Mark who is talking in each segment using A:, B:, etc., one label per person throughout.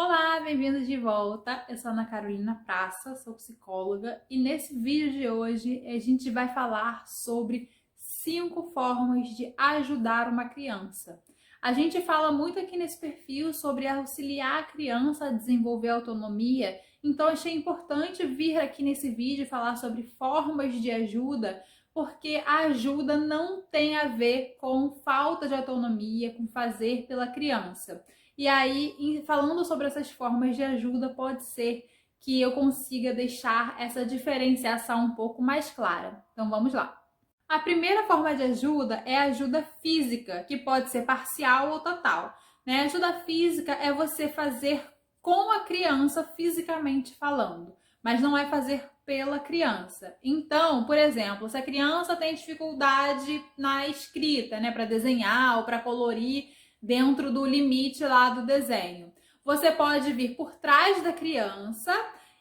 A: Olá, bem-vindos de volta. Eu sou Ana Carolina Praça, sou psicóloga e nesse vídeo de hoje a gente vai falar sobre 5 formas de ajudar uma criança. A gente fala muito aqui nesse perfil sobre auxiliar a criança a desenvolver autonomia, então achei importante vir aqui nesse vídeo falar sobre formas de ajuda, porque a ajuda não tem a ver com falta de autonomia, com fazer pela criança. E aí, falando sobre essas formas de ajuda, pode ser que eu consiga deixar essa diferenciação um pouco mais clara. Então vamos lá. A primeira forma de ajuda é a ajuda física, que pode ser parcial ou total. Né? A ajuda física é você fazer com a criança fisicamente falando, mas não é fazer pela criança. Então, por exemplo, se a criança tem dificuldade na escrita, né, para desenhar ou para colorir dentro do limite lá do desenho, você pode vir por trás da criança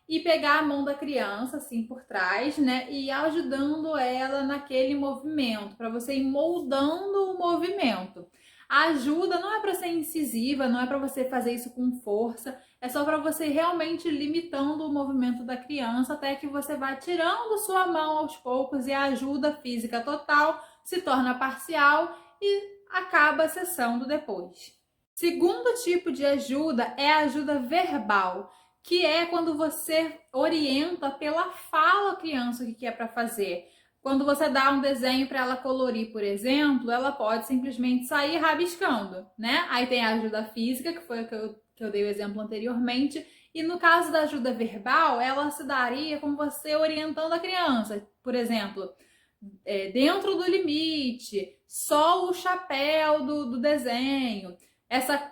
A: e pegar a mão da criança assim por trás, né, e ajudando ela naquele movimento, para você ir moldando o movimento. A ajuda não é para ser incisiva, não é para você fazer isso com força, é só para você realmente limitando o movimento da criança até que você vá tirando sua mão aos poucos e a ajuda física total se torna parcial e acaba cessando depois. Segundo tipo de ajuda é a ajuda verbal, que é quando você orienta pela fala a criança o que é para fazer. Quando você dá um desenho para ela colorir, por exemplo, ela pode simplesmente sair rabiscando, né? Aí tem a ajuda física, que foi o que eu dei o exemplo anteriormente, e no caso da ajuda verbal, ela se daria com você orientando a criança. Por exemplo, dentro do limite, só o chapéu do desenho,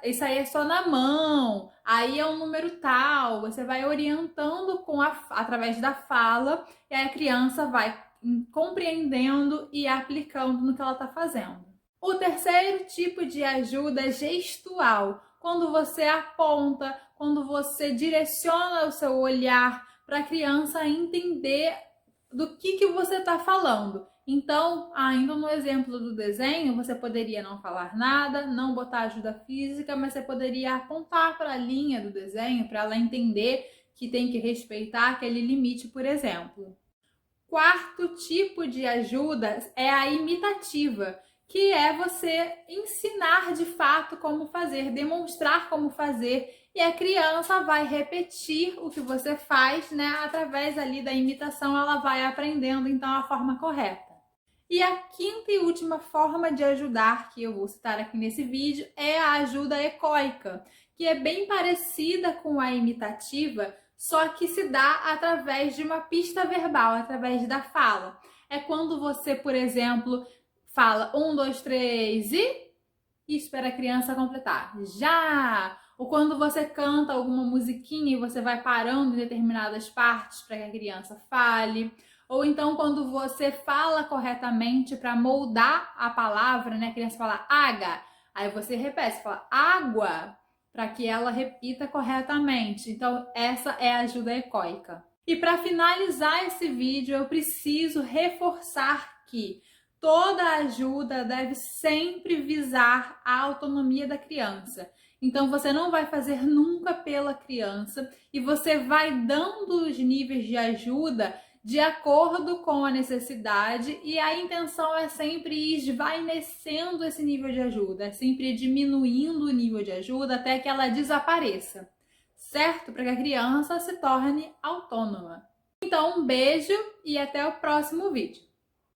A: isso aí é só na mão, aí é um número tal, você vai orientando através da fala e a criança vai compreendendo e aplicando no que ela está fazendo. O terceiro tipo de ajuda é gestual, quando você aponta, quando você direciona o seu olhar para a criança entender do que você está falando. Então, ainda no exemplo do desenho, você poderia não falar nada, não botar ajuda física, mas você poderia apontar para a linha do desenho para ela entender que tem que respeitar aquele limite, por exemplo. Quarto tipo de ajuda é a imitativa, que é você ensinar de fato como fazer, demonstrar como fazer, e a criança vai repetir o que você faz, né? Através ali da imitação, ela vai aprendendo então a forma correta. E a quinta e última forma de ajudar que eu vou citar aqui nesse vídeo é a ajuda ecoica, que é bem parecida com a imitativa, só que se dá através de uma pista verbal, através da fala. É quando você, por exemplo, fala 1, 2, 3 e espera a criança completar. Já! Ou quando você canta alguma musiquinha e você vai parando em determinadas partes para que a criança fale. Ou então quando você fala corretamente para moldar a palavra, né? A criança fala água, aí você repete, fala água, para que ela repita corretamente. Então essa é a ajuda ecoica. E para finalizar esse vídeo, eu preciso reforçar que toda ajuda deve sempre visar a autonomia da criança. Então você não vai fazer nunca pela criança e você vai dando os níveis de ajuda de acordo com a necessidade, e a intenção é sempre ir esvaecendo esse nível de ajuda, é sempre diminuindo o nível de ajuda até que ela desapareça, certo? Para que a criança se torne autônoma. Então, um beijo e até o próximo vídeo.